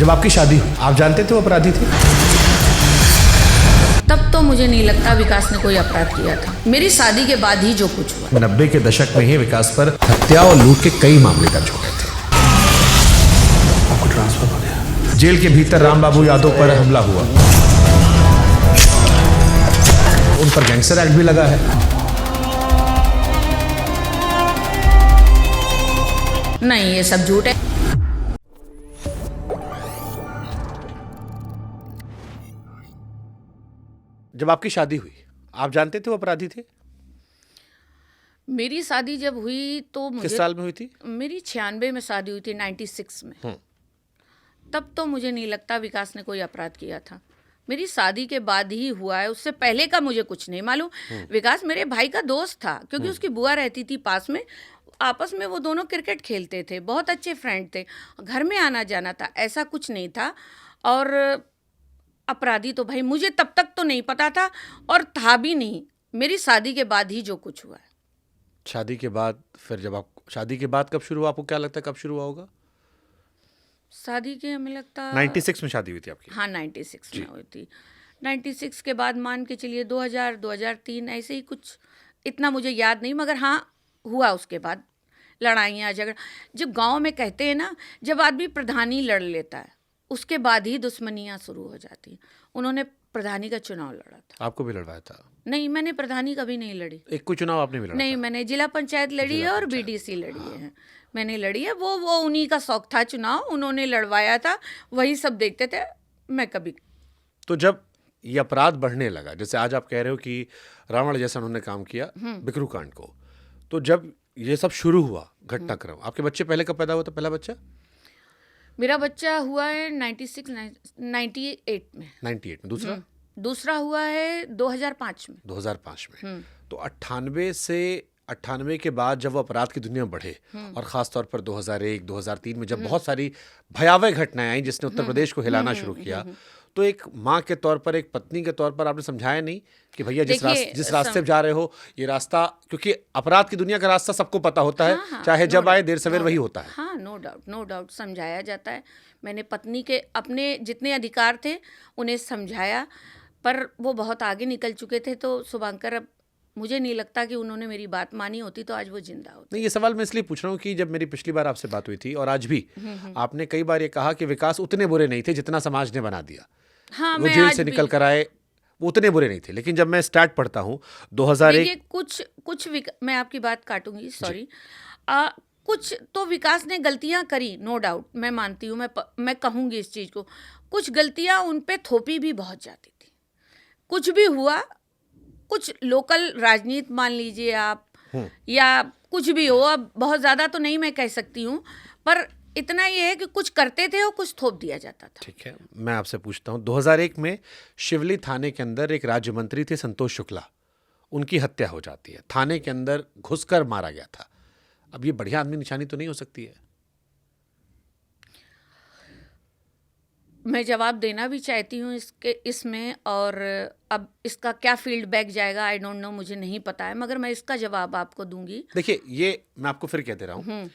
जब आपकी शादी हुई, आप जानते थे वो अपराधी थे? तब तो मुझे नहीं लगता विकास ने कोई अपराध किया था। मेरी शादी के बाद ही जो कुछ हुआ। 90 के दशक में ही विकास पर हत्या और लूट के कई मामले दर्ज हो गए थे। आपको ट्रांसफर हो गया। जेल के भीतर रामबाबू यादव पर हमला हुआ, उन पर गैंगस्टर एक्ट भी लगा है। नहीं, ये सब झूठ है। जब आपकी शादी हुई, आप जानते थे वो अपराधी थे? मेरी शादी जब हुई तो किस मुझे, साल में हुई थी? मेरी 96 में शादी हुई थी, 96 में। तब तो मुझे नहीं लगता विकास ने कोई अपराध किया था। मेरी शादी के बाद ही हुआ है, उससे पहले का मुझे कुछ नहीं मालूम। विकास मेरे भाई का दोस्त था, क्योंकि उसकी बुआ रहती थी पास में। आपस में वो दोनों क्रिकेट खेलते थे, बहुत अच्छे फ्रेंड थे, घर में आना जाना था, ऐसा कुछ नहीं था। और अपराधी तो भाई मुझे तब तक तो नहीं पता था, और था भी नहीं। मेरी शादी के बाद ही जो कुछ हुआ है। शादी के बाद, फिर जब आप शादी के बाद कब शुरू हुआ, आपको क्या लगता है कब शुरू हुआ होगा? शादी के हमें लगता 96 में शादी हुई थी आपकी? हाँ, 96 में हुई थी। 96 के बाद मान के चलिए 2000, 2003 ऐसे ही कुछ, इतना मुझे याद नहीं, मगर हाँ हुआ उसके बाद लड़ाइयाँ झगड़ा। जो गांव में कहते हैं ना, जब आदमी प्रधानी लड़ लेता है उसके बाद ही दुश्मनियाँ शुरू हो जाती हैं। उन्होंने प्रधानी का चुनाव लड़ा था। आपको भी लड़वाया था? नहीं, मैंने प्रधानी कभी नहीं लड़ी। एक कोई चुनाव आपने भी लड़ा नहीं, था? मैंने जिला पंचायत लड़ी है और बीडीसी लड़ी है। मैंने लड़ी है, वो उन्हीं का शौक था चुनाव, उन्होंने लड़वाया था, वही सब देखते थे। मैं कभी तो जब ये अपराध बढ़ने लगा, जैसे आज आप कह रहे हो कि रावण जैसा उन्होंने काम किया बिकरू कांड को, तो जब ये सब शुरू हुआ घटनाक्रम, आपके बच्चे पहले कब पैदा हुआ था, पहला बच्चा? मेरा बच्चा हुआ है 98 में। 98 में। दूसरा? दूसरा हुआ है 2005 में। 2005 में। तो 98 के बाद जब वो अपराध की दुनिया बढ़े, और खास तौर पर 2001, 2003 में जब बहुत सारी भयावह घटनाएं आई जिसने उत्तर प्रदेश को हिलाना शुरू किया, तो एक माँ के तौर पर, एक पत्नी के तौर पर आपने समझाया नहीं कि भैया जिस रास्ते पे जा रहे हो, ये रास्ता, क्योंकि अपराध की दुनिया का रास्ता सबको पता होता है, चाहे जब आए देर सवेर वही होता है। हाँ, नो डाउट समझाया जाता है। मैंने पत्नी के अपने जितने अधिकार थे उन्हें समझाया, पर वो बहुत आगे निकल चुके थे। तो शुभांकर, अब मुझे नहीं लगता कि उन्होंने मेरी बात मानी होती तो आज वो जिंदा होते। नहीं, ये सवाल मैं इसलिए पूछ रहा हूँ कि जब मेरी पिछली बार आपसे बात हुई थी और आज भी, आपने कई बार ये कहा कि विकास उतने बुरे नहीं थे जितना समाज ने बना दिया। हाँ, वो मैं जेल आज से भी निकल कर आए, वो उतने बुरे नहीं थे। लेकिन जब मैं स्टार्ट पढ़ता हूँ 2001, देखिए, कुछ मैं आपकी बात काटूंगी, सॉरी। कुछ तो विकास ने गलतियां करी, नो डाउट, मैं मानती हूँ, मैं कहूँगी इस चीज़ को। कुछ गलतियां उन पे थोपी भी बहुत जाती थी। कुछ भी हुआ, कुछ लोकल राजनीति मान लीजिए आप, या कुछ भी हो, अब बहुत ज़्यादा तो नहीं मैं कह सकती हूँ, पर इतना ये है कि कुछ करते थे और कुछ थोप दिया जाता था। ठीक है, मैं आपसे पूछता हूँ, 2001 में शिवली थाने के अंदर एक राज्य मंत्री थे संतोष शुक्ला, उनकी हत्या हो जाती है, थाने के अंदर घुसकर मारा गया था। अब ये बढ़िया आदमी निशानी तो नहीं हो सकती है? मैं जवाब देना भी चाहती हूँ इसमें, और अब इसका क्या फीडबैक जाएगा आई डोंट नो, मुझे नहीं पता है, मगर मैं इसका जवाब आपको दूंगी। देखिए, ये मैं आपको फिर कह दे रहा हूँ,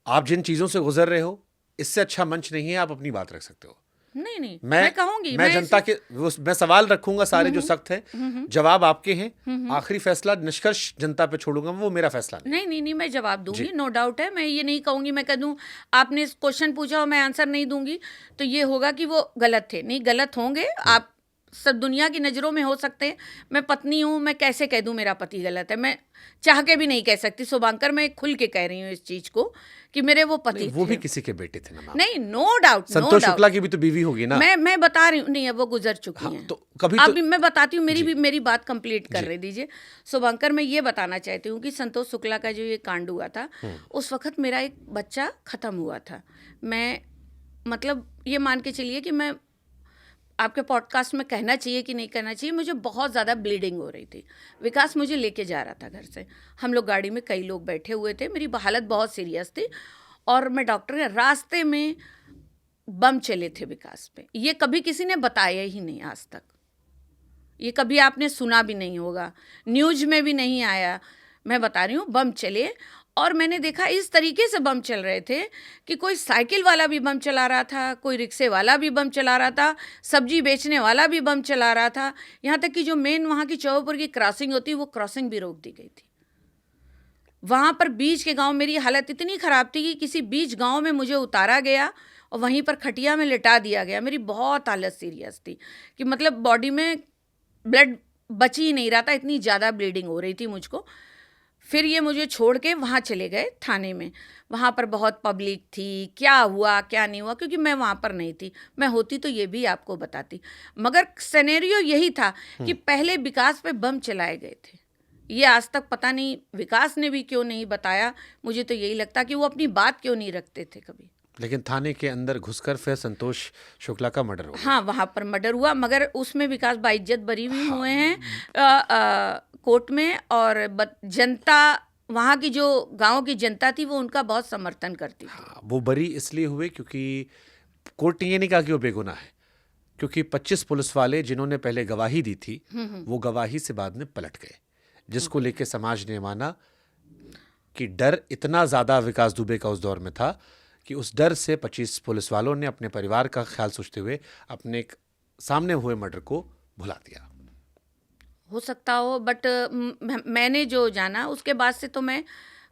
आप जिन चीजों से गुजर रहे हो, इससे अच्छा मंच नहीं है आप अपनी बात रख सकते हो। नहीं, मैं कहूंगी, मैं जनता के मैं सवाल रखूंगा सारे जो सख्त हैं, जवाब आपके हैं, आखिरी फैसला निष्कर्ष जनता पे छोड़ूंगा, वो मेरा फैसला नहीं। नहीं, मैं जवाब दूंगी, नो डाउट है। मैं ये नहीं कहूंगी, मैं कह दूं आपने क्वेश्चन पूछा और मैं आंसर नहीं दूंगी तो ये होगा कि वो गलत थे। नहीं, गलत होंगे, आप सब दुनिया की नज़रों में हो सकते हैं। मैं पत्नी हूँ, मैं कैसे कह दूँ मेरा पति गलत है? मैं चाह के भी नहीं कह सकती शुभांकर, मैं खुल के कह रही हूँ इस चीज़ को कि मेरे वो पति वो थे। भी किसी के बेटे थे ना? नहीं, नो डाउट, संतोष शुक्ला की भी तो बीवी होगी ना? मैं बता रही हूँ, नहीं अब वो गुजर चुकी हैं। तो कभी अभी मैं बताती हूँ, मेरी बात कंप्लीट कर रही दीजिए शुभांकर। मैं ये बताना चाहती हूँ कि संतोष शुक्ला का जो ये कांड हुआ था, उस वक्त मेरा एक बच्चा खत्म हुआ था। मैं मतलब ये मान के चलिए कि मैं आपके पॉडकास्ट में कहना चाहिए कि नहीं कहना चाहिए, मुझे बहुत ज़्यादा ब्लीडिंग हो रही थी। विकास मुझे लेके जा रहा था घर से, हम लोग गाड़ी में कई लोग बैठे हुए थे, मेरी हालत बहुत सीरियस थी, और मैं डॉक्टर के रास्ते में बम चले थे विकास पे। ये कभी किसी ने बताया ही नहीं आज तक, ये कभी आपने सुना भी नहीं होगा, न्यूज़ में भी नहीं आया। मैं बता रही हूँ, बम चले और मैंने देखा इस तरीके से बम चल रहे थे कि कोई साइकिल वाला भी बम चला रहा था, कोई रिक्शे वाला भी बम चला रहा था, सब्जी बेचने वाला भी बम चला रहा था, यहाँ तक कि जो मेन वहाँ की चौबेपुर की क्रॉसिंग होती वो क्रॉसिंग भी रोक दी गई थी। वहाँ पर बीच के गांव मेरी हालत इतनी ख़राब थी कि किसी बीच गांव में मुझे उतारा गया और वहीं पर खटिया में लिटा दिया गया। मेरी बहुत हालत सीरियस थी कि मतलब बॉडी में ब्लड बच ही नहीं रहा था, इतनी ज़्यादा ब्लीडिंग हो रही थी मुझको। फिर ये मुझे छोड़ के वहाँ चले गए थाने में। वहाँ पर बहुत पब्लिक थी, क्या हुआ क्या नहीं हुआ, क्योंकि मैं वहाँ पर नहीं थी। मैं होती तो ये भी आपको बताती, मगर सिनेरियो यही था कि पहले विकास पे बम चलाए गए थे। ये आज तक पता नहीं विकास ने भी क्यों नहीं बताया। मुझे तो यही लगता कि वो अपनी बात क्यों नहीं रखते थे कभी। लेकिन थाने के अंदर घुसकर फिर संतोष शुक्ला का मर्डर हो गया। हाँ, वहाँ पर मर्डर हुआ, मगर उसमें विकास बाइज्जत बरी हुई हुए हैं कोर्ट में। और जनता, वहाँ की जो गांव की जनता थी वो उनका बहुत समर्थन करती थी। हाँ, वो बरी इसलिए हुए क्योंकि कोर्ट ने ये नहीं कहा कि वो बेगुनाह है, क्योंकि 25 पुलिस वाले जिन्होंने पहले गवाही दी थी वो गवाही से बाद में पलट गए, जिसको लेके समाज ने माना कि डर इतना ज़्यादा विकास दुबे का उस दौर में था कि उस डर से 25 पुलिस वालों ने अपने परिवार का ख्याल सोचते हुए अपने सामने हुए मर्डर को भुला दिया। हो सकता हो, बट मैंने जो जाना उसके बाद से तो मैं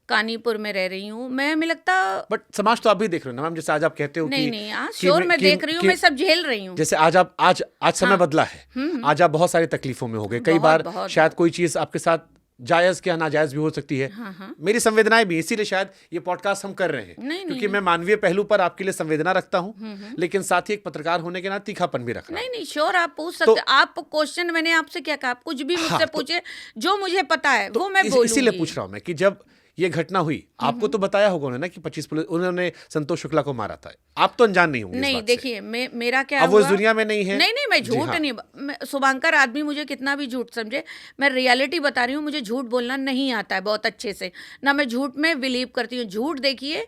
कानीपुर में रह रही हूँ। मैं लगता बट समाज तो आप भी देख रहे हो ना मैम, जैसे आज आप कहते हो नहीं कि नहीं, हाँ कि श्योर मैं कि- देख रही हूँ, कि- मैं सब झेल रही हूँ। जैसे आज आप आज समय बदला है, आज आप बहुत सारी तकलीफों में हो गए। कई बार बहुत, शायद कोई चीज आपके साथ जायज क्या नाजायज भी हो सकती है। मेरी संवेदनाएं भी, इसीलिए शायद ये पॉडकास्ट हम कर रहे हैं, नहीं, क्योंकि मैं मानवीय पहलू पर आपके लिए संवेदना रखता हूँ, लेकिन साथ ही एक पत्रकार होने के नाते तीखापन भी रख रहा हूं। नहीं श्योर आप पूछ सकते। आप क्वेश्चन, मैंने आपसे क्या कहा, आप कुछ भी मुझसे पूछे, जो मुझे पता है वो मैं बोलूंगी। इसीलिए पूछ रहा हूं मैं कि जब ये घटना हुई आपको तो बताया होगा उन्होंने ना कि 25 पुलिस उन्होंने संतोष शुक्ला को मारा था। आप तो अनजान नहीं होंगे इस नहीं, बात से। देखिए मेरा क्या अब वो इस हुआ, दुनिया में नहीं है। नहीं मैं जी झूठ हाँ। नहीं, शुभांकर आदमी मुझे कितना भी झूठ समझे, मैं रियलिटी बता रही हूँ। मुझे झूठ बोलना नहीं आता है बहुत अच्छे से, ना मैं झूठ में बिलीव करती हूँ। झूठ देखिए,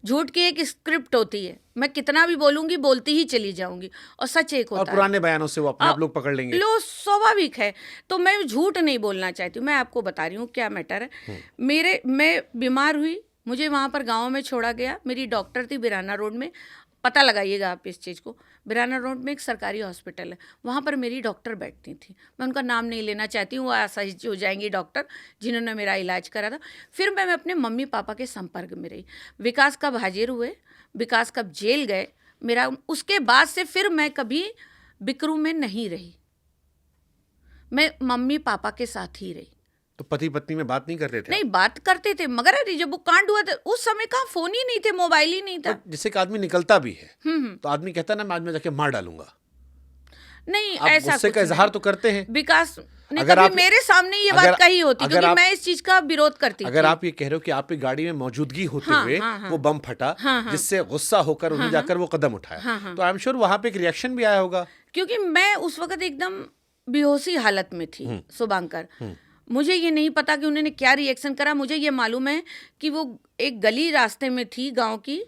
झूठ की एक स्क्रिप्ट होती है, मैं कितना भी बोलूंगी बोलती ही चली जाऊंगी, और सच एक और होता है। पुराने बयानों से वो अपने आप लोग पकड़ लेंगे। लो स्वाभाविक है, तो मैं झूठ नहीं बोलना चाहती हूँ। मैं आपको बता रही हूँ क्या मैटर है। मैं बीमार हुई, मुझे वहाँ पर गाँव में छोड़ा गया। मेरी डॉक्टर थी बिराना रोड में, पता लगाइएगा आप इस चीज़ को। बिराना रोड में एक सरकारी हॉस्पिटल है, वहाँ पर मेरी डॉक्टर बैठती थी। मैं उनका नाम नहीं लेना चाहती हूँ, वो असहज हो जाएंगी डॉक्टर जिन्होंने मेरा इलाज करा था। फिर मैं अपने मम्मी पापा के संपर्क में रही। विकास कब हाजिर हुए, विकास कब जेल गए, मेरा उसके बाद से फिर मैं कभी बिकरू में नहीं रही, मैं मम्मी पापा के साथ ही रही। तो पति पत्नी में बात नहीं करते थे? नहीं, बात करते थे, मगर अरे जब वो कांड हुआ था उस समय कहाँ फोन ही नहीं थे, मोबाइल ही नहीं था। जिससे एक आदमी निकलता भी है तो आदमी कहता ना मैं आज मैं जाके मार डालूंगा। नहीं, आप ऐसा गुस्से कुछ का इजहार नहीं। तो करते हैं। विकास ने अगर कभी आप- मेरे सामने ये अगर- बात कही होती, अगर क्योंकि आप- मैं इस चीज का विरोध करती अगर थी। आप ये कह रहे हो कि आपकी गाड़ी में मौजूदगी होते हाँ, हुए हाँ, हाँ। वो बम फटा, जिससे गुस्सा होकर उन्हें जाकर वो कदम उठाया, तो आई एम श्योर वहां पे एक रिएक्शन भी आया होगा। क्योंकि मैं उस वक्त एकदम बेहोशी हालत में थी शुभांकर। मुझे ये नहीं पता कि उन्होंने क्या रिएक्शन करा। मुझे ये मालूम है कि वो एक गली रास्ते में थी गांव की,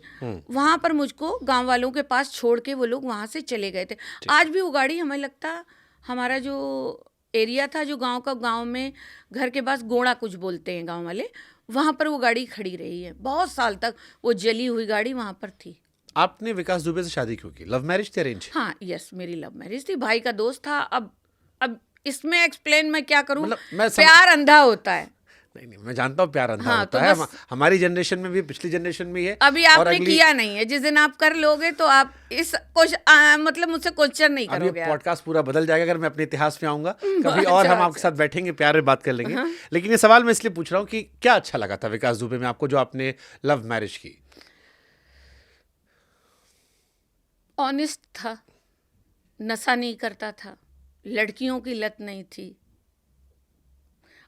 वहां पर मुझको गांव वालों के पास छोड़ के वो लोग वहां से चले गए थे। आज भी वो गाड़ी, हमें लगता हमारा जो एरिया था, जो गांव का, गांव में घर के पास गोड़ा कुछ बोलते हैं गांव वाले, वहां पर वो गाड़ी खड़ी रही है बहुत साल तक। वो जली हुई गाड़ी वहां पर थी। आपने विकास दुबे से शादी क्यों की? लव मैरिज थी, अरेंज? हाँ, यस, मेरी लव मैरिज थी, भाई का दोस्त था। अब इसमें एक्सप्लेन मैं क्या करूं, मतलब मैं प्यार अंधा होता है। नहीं मैं जानता हूँ प्यार अंधा हाँ, होता तो है। बस- हमारी जनरेशन में भी, पिछली जनरेशन में है। अभी और आपने अगली- किया नहीं है, जिस दिन आप कर लोगे तो आप इस मतलब मुझसे क्वेश्चन नहीं अब करोगे ये आप। पॉडकास्ट पूरा बदल जाएगा अगर मैं अपने इतिहास में आऊंगा कभी अच्छा, और। हम अच्छा। आपके साथ बैठेंगे, प्यार में बात कर लेंगे। लेकिन ये सवाल मैं इसलिए पूछ रहा हूँ कि क्या अच्छा लगा था विकास दुबे में आपको जो आपने लव मैरिज की? ऑनेस्ट था, नशा नहीं करता था, लड़कियों की लत नहीं थी,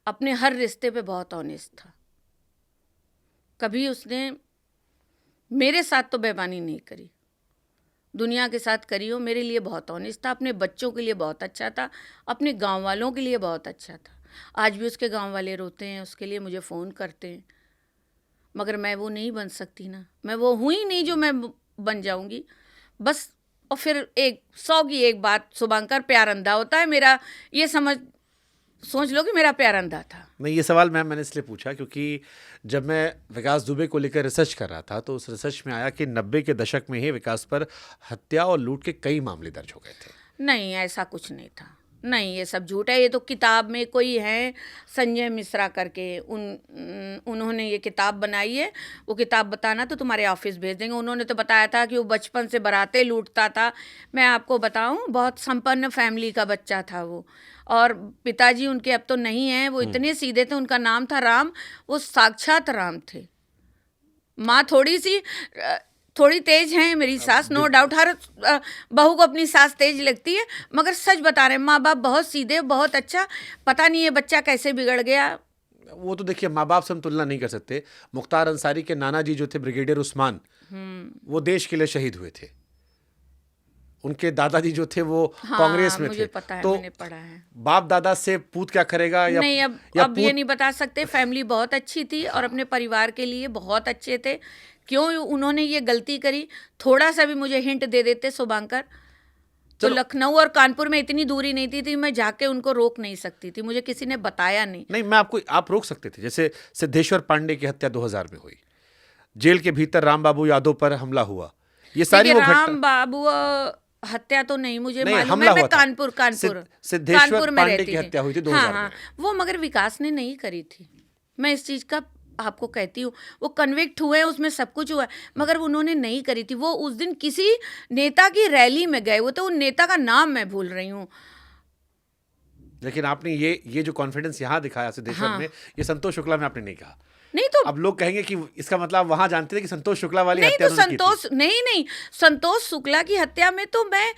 अपने हर रिश्ते पे बहुत ऑनेस्ट था। कभी उसने मेरे साथ तो बेईमानी नहीं करी, दुनिया के साथ करी हो। मेरे लिए बहुत ऑनेस्ट था, अपने बच्चों के लिए बहुत अच्छा था, अपने गांव वालों के लिए बहुत अच्छा था। आज भी उसके गांव वाले रोते हैं उसके लिए, मुझे फ़ोन करते हैं, मगर मैं वो नहीं बन सकती ना। मैं वो हुई नहीं जो मैं बन जाऊंगी बस। और फिर 100 की एक बात शुभांकर, प्यार अंधा होता है। मेरा ये समझ सोच लो कि मेरा प्यार अंधा था। नहीं, ये सवाल मैंने इसलिए पूछा क्योंकि जब मैं विकास दुबे को लेकर रिसर्च कर रहा था तो उस रिसर्च में आया कि 90 के दशक में ही विकास पर हत्या और लूट के कई मामले दर्ज हो गए थे। नहीं, ऐसा कुछ नहीं था। नहीं, ये सब झूठ है। ये तो किताब में कोई है संजय मिश्रा करके, उन्होंने ये किताब बनाई है। वो किताब बताना तो तुम्हारे ऑफिस भेज देंगे। उन्होंने तो बताया था कि वो बचपन से बारातें लूटता था। मैं आपको बताऊं, बहुत संपन्न फैमिली का बच्चा था वो। और पिताजी उनके अब तो नहीं हैं। वो इतने सीधे थे, उनका नाम था राम। वो साक्षात राम थे। माँ थोड़ी तेज हैं, मेरी सास, नो डाउट। हर बहू को अपनी सास तेज लगती है, मगर सच बता रहे हैं, माँ बाप बहुत सीधे, बहुत अच्छा। पता नहीं ये बच्चा कैसे बिगड़ गया। वो तो देखिए, माँ बाप से हम तुलना नहीं कर सकते। मुख्तार अंसारी के नाना जी जो थे ब्रिगेडियर उस्मान, वो देश के लिए शहीद हुए थे। उनके दादाजी जो थे वो कांग्रेस में मुझे थे। पता है, तो मैंने पढ़ा है। बाप दादा से पूत क्या करेगा? या नहीं, अब ये नहीं बता सकते। फैमिली बहुत अच्छी थी और अपने परिवार के लिए बहुत अच्छे थे। क्यों उन्होंने ये गलती करी, थोड़ा सा भी मुझे हिंट दे देते शुभांकर, तो लखनऊ और कानपुर में इतनी दूरी नहीं थी, मैं जाके उनको रोक नहीं सकती थी। मुझे किसी ने बताया नहीं। नहीं, आप रोक सकते थे। जैसे सिद्धेश्वर पांडे की हत्या 2000 में हुई, जेल के भीतर राम बाबू यादव पर हमला हुआ। ये सारी वो राम बाबू हत्या तो नहीं मुझे मालूम है। मैं कानपुर सिद्धेश्वर में पांडे रहती की हत्या हुई थी 2000 में। वो मगर विकास ने नहीं करी थी। मैं इस चीज का आपको कहती हूँ, वो कन्विक्ट हुए, उसमें सब कुछ हुआ, मगर उन्होंने नहीं करी थी। वो उस दिन किसी नेता की रैली में गए, वो तो उन नेता का नाम मैं भूल रही हूँ। लेकिन आपने ये जो कॉन्फिडेंस यहाँ दिखाया सिद्धेश्वर में, ये संतोष शुक्ला में आपने नहीं कहा। नहीं तो अब लोग कहेंगे कि इसका मतलब वहां जानते थे कि संतोष शुक्ला वाली नहीं, हत्या तो संतोष शुक्ला की हत्या में तो मैं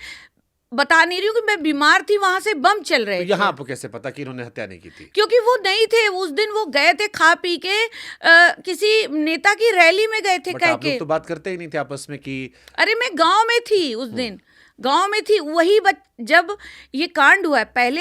बता नहीं रही हूँ कि मैं बीमार थी, वहां से बम चल रहे थे। यहाँ आपको कैसे पता कि इन्होंने हत्या नहीं की थी? क्योंकि वो नहीं थे उस दिन। वो गए थे खा पी के किसी नेता की रैली में गए थे। कह के तो बात करते ही नहीं थे आपस में कि अरे मैं गांव में थी उस दिन, गांव में थी। वही जब ये कांड हुआ है, पहले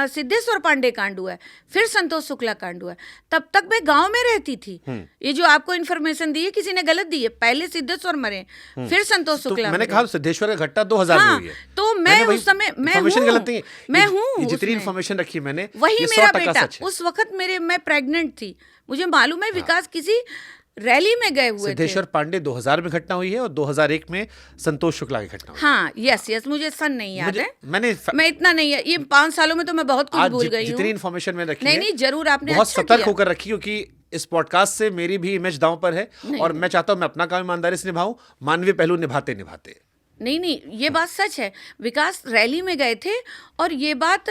सिद्धेश्वर पांडे कांड हुआ है, फिर संतोष शुक्ला कांड हुआ है, तब तक मैं गांव में रहती थी। ये जो आपको इन्फॉर्मेशन दी है किसी ने गलत दी है। पहले सिद्धेश्वर मरे, फिर संतोष शुक्ला। तो मैंने कहा सिद्धेश्वर का घटना 2000 में हुई है। तो मैं उस समय मैं हूँ जितनी इन्फॉर्मेशन रखी मैंने, वही मेरा बेटा उस वक्त मैं प्रेग्नेंट थी। मुझे मालूम है विकास किसी रैली में गए हुए थे। सिद्धेश्वर पांडे 2000 में घटना हुई है और 2001 में संतोष शुक्ला की घटना हुई। हाँ, यस, मुझे सन नहीं याद है। मैं इतना नहीं है, ये 5 सालों में तो मैं बहुत कुछ भूल गई हूँ। जितनी इन्फॉर्मेशन मैंने रखी नहीं, जरूर आपने बहुत अच्छा सतर्क होकर रखी, क्योंकि इस पॉडकास्ट से मेरी भी इमेज दांव पर है और मैं चाहता हूं मैं अपना काम ईमानदारी से निभाऊं, मानवीय पहलू निभाते। नहीं, ये बात सच है। विकास रैली में गए थे और ये बात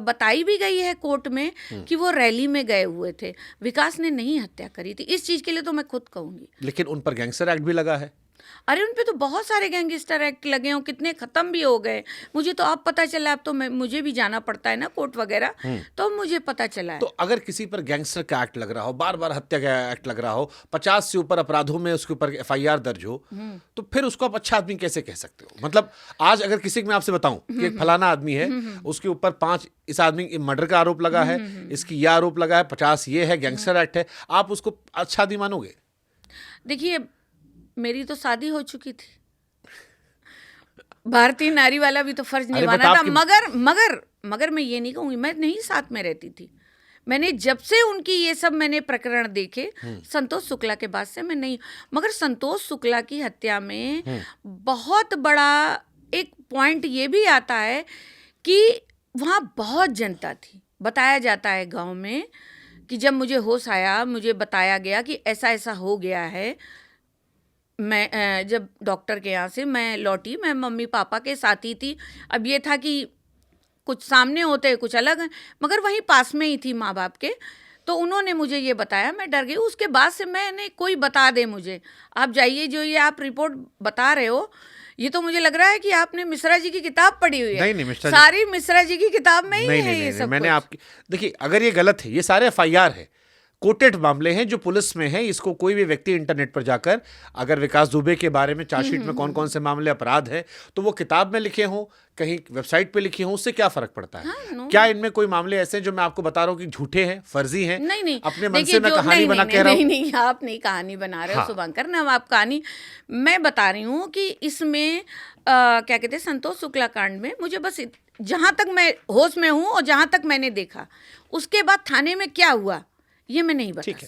बताई भी गई है कोर्ट में कि वो रैली में गए हुए थे। विकास ने नहीं हत्या करी थी। इस चीज के लिए तो मैं खुद कहूंगी। लेकिन उन पर गैंगस्टर एक्ट भी लगा है। अरे उन पे तो बहुत सारे गैंगस्टर एक्ट लगे हैं, कितने खत्म भी हो गए। मुझे तो अब पता चला। अब तो मुझे भी जाना पड़ता है ना कोर्ट वगैरह, तो मुझे पता चला है। तो अगर किसी पर गैंगस्टर का एक्ट लग रहा हो, बार बार हत्या का एक्ट लग रहा हो, 50 से ऊपर अपराधों में उसके ऊपर FIR दर्ज हो, तो फिर उसको आप अच्छा आदमी कैसे कह सकते हो? मतलब आज अगर किसी को मैं आपसे बताऊं कि एक फलाना आदमी है, उसके ऊपर 5 इस आदमी मर्डर का आरोप लगा है, इसकी यह आरोप लगा है, 50 ये है, गैंगस्टर एक्ट है, आप उसको अच्छा आदमी मानोगे? देखिए, मेरी तो शादी हो चुकी थी। भारतीय नारी वाला भी तो फर्ज निभाना था। मगर मैं ये नहीं कहूँगी, मैं नहीं साथ में रहती थी। मैंने जब से उनकी ये सब मैंने प्रकरण देखे, संतोष शुक्ला के बाद से मैं नहीं। मगर संतोष शुक्ला की हत्या में बहुत बड़ा एक पॉइंट ये भी आता है कि वहाँ बहुत जनता थी। बताया जाता है गांव में कि जब मुझे होश आया, मुझे बताया गया कि ऐसा ऐसा हो गया है। मैं जब डॉक्टर के यहाँ से मैं लौटी, मैं मम्मी पापा के साथ ही थी। अब ये था कि कुछ सामने होते कुछ अलग है, मगर वहीं पास में ही थी माँ बाप के। तो उन्होंने मुझे ये बताया, मैं डर गई। उसके बाद से मैंने कोई बता दे मुझे, आप जाइए, जो ये आप रिपोर्ट बता रहे हो, ये तो मुझे लग रहा है कि आपने मिश्रा जी की किताब पढ़ी हुई है। नहीं, सारी मिश्रा जी की किताब में ही है ये सब। मैंने आपकी देखिए, अगर ये गलत है, ये सारे FIR है, कोटेड मामले हैं जो पुलिस में है। इसको कोई भी व्यक्ति इंटरनेट पर जाकर अगर विकास दुबे के बारे में चार्जशीट में कौन कौन से मामले अपराध है, तो वो किताब में लिखे हों, कहीं वेबसाइट पे लिखे हों, उससे क्या फर्क पड़ता है? क्या इनमें कोई मामले ऐसे हैं जो मैं आपको बता रहा हूँ कि झूठे हैं, फर्जी हैं? नहीं, अपने मन से मैं कहानी बना कह रहा हूँ। नहीं, आप नहीं कहानी बना रहे हो शुभंकर ना, आप कहानी, मैं बता रही हूँ कि इसमें क्या कहते हैं, संतोष शुक्ला कांड में मुझे बस जहाँ तक मैं होश में हूँ और जहाँ तक मैंने देखा, उसके बाद थाने में क्या हुआ ये मैं नहीं बता ठीक है।